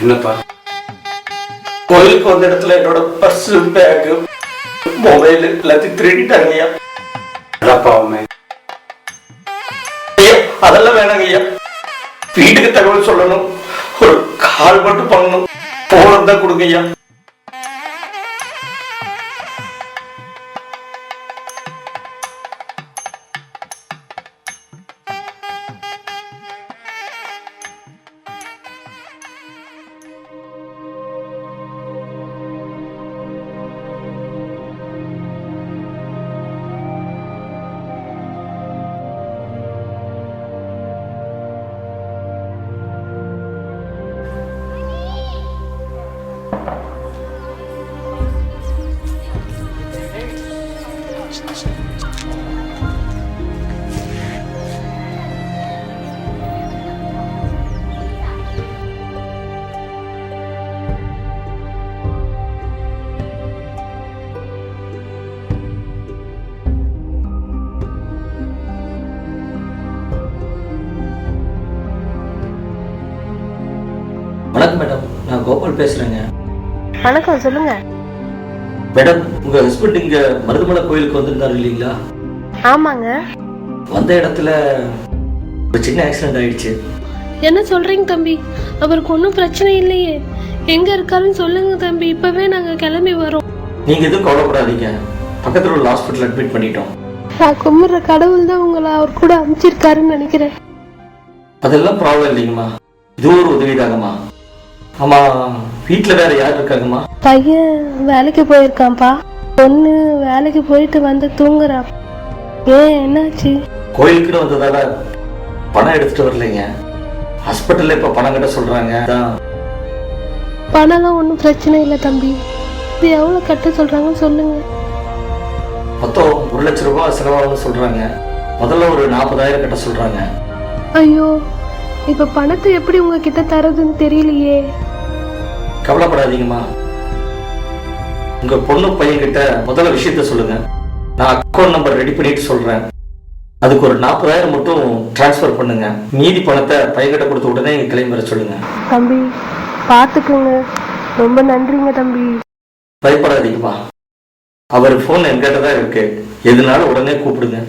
என்னப்பா? கோயிலுக்கு வந்த இடத்துல என்னோட பர்ஸ், பேக், மொபைல் எல்லாத்தையும் திருடிட்டாங்க ஐயா. அதெல்லாம் வேணாங்க ஐயா. வீட்டுக்கு தகவல் சொல்லணும், ஒரு கால் மட்டும் பண்ணணும், போன் தான் கொடுங்க ஐயா. வணக்கம் மேடம், நான் கோபால் பேசுறேங்க. வணக்கம், சொல்லுங்க. மேடம், உங்க ஹஸ்பண்ட் இங்க மருதமலை கோயிலுக்கு வந்திருந்தாரு இல்லைங்களா? ஆமாங்க. வந்த இடத்துல ஒரு சின்ன ஆக்சிடென்ட் ஆயிடுச்சு. என்ன சொல்றீங்க தம்பி? அவருக்கு ஒன்றும் பிரச்சனை இல்லையே? எங்க இருக்காருன்னு சொல்லுங்க தம்பி, இப்பவே நாங்க கிளம்பி வரோம். நீங்க எதுவும் கவலைப்படாதீங்க, பக்கத்துல உள்ள ஹாஸ்பிட்டல் அட்மிட் பண்ணிட்டோம். நான் கும்பிடுற கடவுள் தான் உங்களை அவர் கூட அனுப்பிச்சிருக்காருன்னு நினைக்கிறேன். அதெல்லாம் ப்ராப்ளம் இல்லைங்கம்மா, இது ஒரு உதவிதாகம்மா. ஆமா, வீட்டுல வேற யார் இருக்காங்கம்மா? பையன் வேலைக்கு போயிருக்கான்ப்பா, பொண்ணு வேலைக்கு போயிட்டு வந்து தூங்குறா. ஏன், என்னாச்சு? கோயிலுக்குன்னு வந்ததால பணம் எடுத்துட்டு வரலைங்க. ஹாஸ்பிட்டல்ல இப்ப பணம் கட்ட சொல்றாங்க. பணம்லாம் ஒன்றும் பிரச்சனை இல்லை தம்பி. இது எவ்வளவு கட்ட சொல்றாங்கன்னு சொல்லுங்க. மொத்தம் 1 லட்சம் ரூபாய் செலவாகும்னு சொல்றாங்க. முதல்ல ஒரு 40,000 கட்ட சொல்றாங்க. ஐயோ, இப்ப பணத்தை எப்படி உங்ககிட்ட தரதுன்னு தெரியலையே. கவலைப்படாதீங்கம்மா, உங்க பொண்ணு பையன் கிட்ட முதல்ல விஷயத்த சொல்லுங்க. நான் அக்கௌண்ட் நம்பர் ரெடி பண்ணிட்டு சொல்றேன். அதுக்கு ஒரு 40,000 மட்டும் டிரான்ஸ்பர் பண்ணுங்க. மீதி பணத்தை பையன்கிட்ட கொடுத்த உடனே கிளைம் வர சொல்லுங்க. தம்பி பாத்துக்குங்க, ரொம்ப நன்றிங்க தம்பி. பயப்படாதீங்கம்மா, அவர் போன் என்கிட்ட தான் இருக்கு, எதுனாலும் உடனே கூப்பிடுங்க.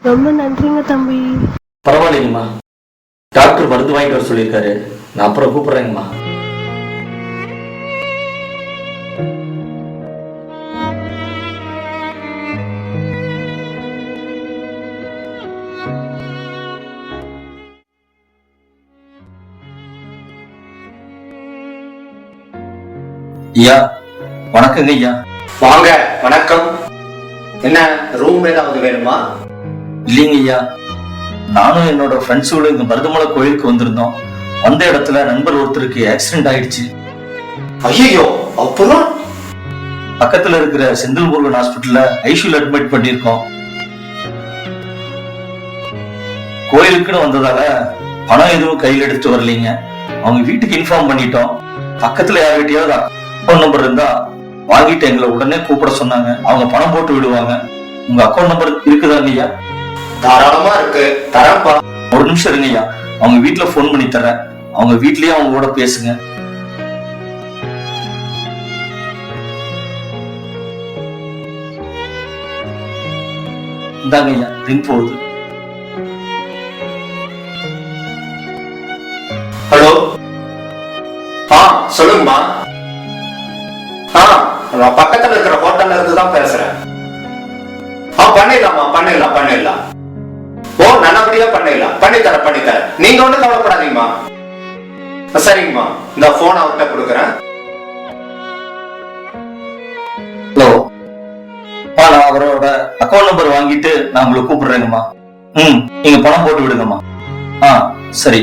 ரொம்ப நன்றிங்க தம்பி. பரவாயில்லைங்கம்மா, டாக்டர் மருந்து வாங்கிட்டு வர சொல்லியிருக்காரு, நான் அப்புறம் கூப்பிடுறேங்கம்மா. ஐயா, வணக்கங்க ஐயா. வாங்க. வணக்கம். என்ன ரூம் ஏதாவது வேணுமா? இல்லைங்க ஐயா, நானும் என்னோட ஃப்ரெண்ட்ஸோட இங்க மருதமலை கோயிலுக்கு வந்திருந்தோம். வந்த இடத்துல நண்பர் ஒருத்தருக்கு ஆக்சிடென்ட் ஆயிடுச்சு. ஐயோ, அப்புறம்? பக்கத்துல இருக்கிற செந்தில் முருகன் ஹாஸ்பிட்டல்ல ஐசியூல அட்மிட் பண்ணிருக்கோம். கோயிலுக்குன்னு வந்ததால பணம் எதுவும் கையில் எடுத்து வரலீங்க. அவங்க வீட்டுக்கு இன்ஃபார்ம் பண்ணிட்டோம். பக்கத்துல யார்கிட்டயாவது அக்கௌண்ட் நம்பர் இருந்தா வாங்கிட்டு எங்களை உடனே கூப்பிட சொன்னாங்க. அவங்க பணம் போட்டு விடுவாங்க. உங்க அக்கௌண்ட் நம்பர் இருக்குதாங்க ஐயா? தாராளமா இருக்கு, தரப்பா. ஒரு நிமிஷம் இருங்க ஐயா, அவங்க வீட்டுல போன் பண்ணி தரேன். அவங்க வீட்லயே அவங்க கூட பேசுங்க. இந்தாங்க ஐயா, ரிங் போகுது. ஹலோ, சொல்லுங்கம்மா. நான் பக்கத்துல இருக்கிற ஹோட்டல்ல இருந்து தான் பேசுறேன். பண்ணிடலாமா, பண்ணிடலாம். ஓ, நல்லபடியா பண்ணிடலாம். பண்ணித்தரேன். நீங்க ஒன்றும் கவலைப்படாதீங்கம்மா. சரிங்கம்மா, இந்த போன் அவர்கிட்ட கொடுக்குறேன். ஹலோ, நான் அவரோட அக்கௌண்ட் நம்பர் வாங்கிட்டு நான் உங்களை கூப்பிடுறேங்கம்மா. நீங்க பணம் போட்டு விடுங்கம்மா. சரி.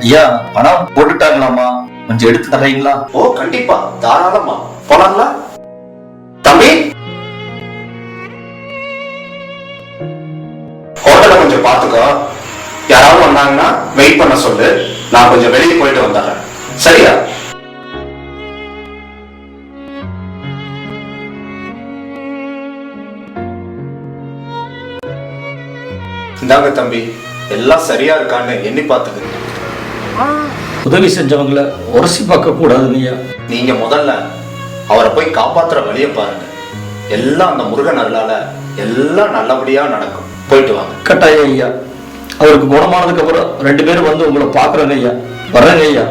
ஐயா, பணம் போட்டுட்டாங்களாமா? கொஞ்சம் எடுத்து தர்றீங்களா? ஓ, கண்டிப்பா, தாராளமா. போலாங்களா தம்பி? ஹோட்டலை கொஞ்சம் பாத்துக்கோ. யாராவது வந்தாங்கன்னா வெயிட் பண்ண சொல்லு. நான் கொஞ்சம் வெளியே போயிட்டு வந்துடுறேன். சரியா? இந்தாங்க தம்பி, எல்லாம் சரியா இருக்கான்னு எண்ணி பார்த்துக்கு. உதவி செஞ்சவங்களை உரசி பார்க்க கூடாதுங்கய்யா. நீங்க முதல்ல அவரை போய் காப்பாத்துற வழிய பாருங்க. எல்லாம் அந்த முருகன் அருளால எல்லாம் நல்லபடியா நடக்கும். போயிட்டு வாங்க. கட்டாயம் ஐயா. அவருக்கு குணமானதுக்கு அப்புறம் 2 பேரும் வந்து உங்களை பாக்குறேங்க ஐயா. வர்றேங்க ஐயா.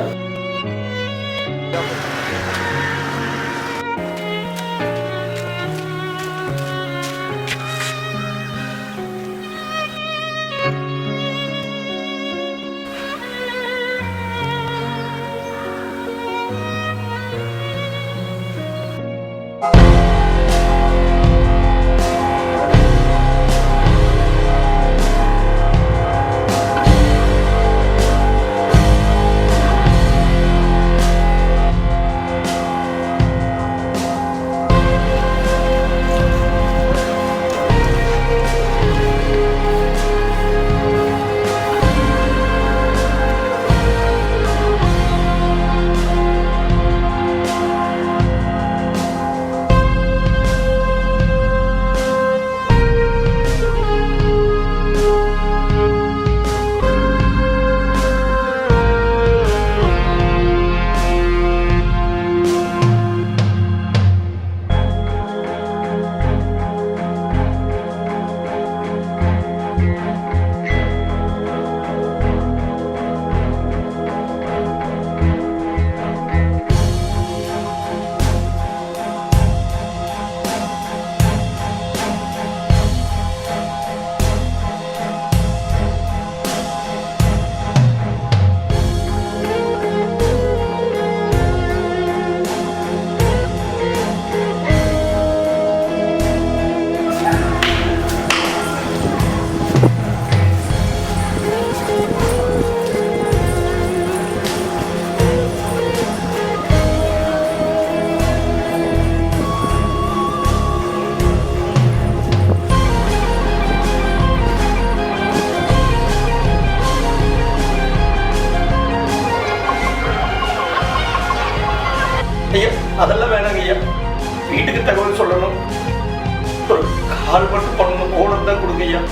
ஐயா, அதெல்லாம் வேணாங்க ஐயா. வீட்டுக்கு தகவல் சொல்லணும். ஒரு கால் மட்டும் பண்ணணும். ஓனர் தான் கொடுங்க ஐயா.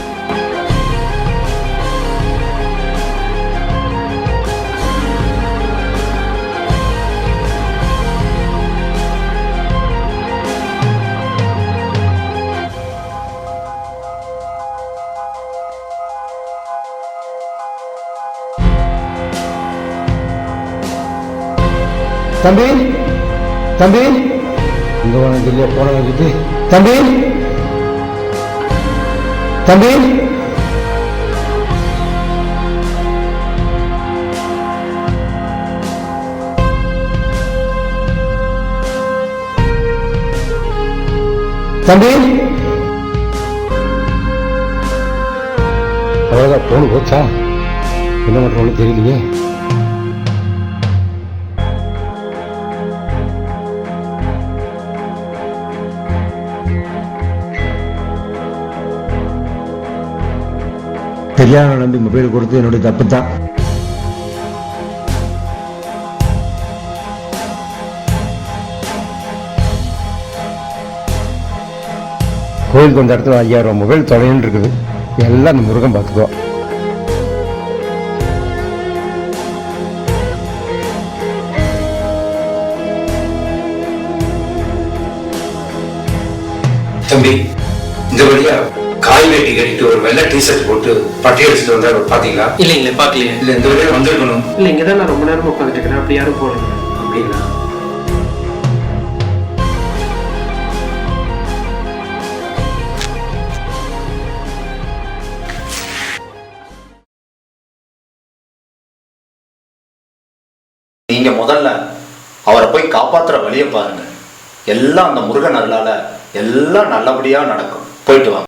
தம்பி தம்பி இங்க வாங்க இல்லையா போன வச்சுட்டு தம்பி தம்பி தம்பி அவ்வளோதான் போன போச்சா என்ன பண்ணுறோன்னு தெரியலையே. தெரியாத நம்பி மொபைல் கொடுத்து என்னுடைய தப்பு தான். கோயிலுக்கு வந்த இடத்துல 5000 மொபைல் தொலைன்னு இருக்குது. எல்லாம் அந்த முருகன் பார்த்துக்கோ. தம்பி, இந்த வழியா காய் வேட்டி கட்டிட்டு ஒரு வெள்ளை டிஷர்ட் போட்டு பட்டி அடிச்சுட்டு வந்தாரு பாத்தீங்களா? இல்லைங்களே, பார்க்கலையே. இல்ல இந்த வழியா வந்திருக்கணும். இல்லை, இங்கே தான் நான் ரொம்ப நேரமாக உட்காந்துட்டு இருக்கிறேன். அப்படி யாரும் போகலைங்க. அப்படிங்களா? நீங்க முதல்ல அவரை போய் காப்பாத்துற வழியை பாருங்க. எல்லாம் அந்த முருகன் அருளால எல்லாம் நல்லபடியா நடக்கும். போயிட்டு வாங்க.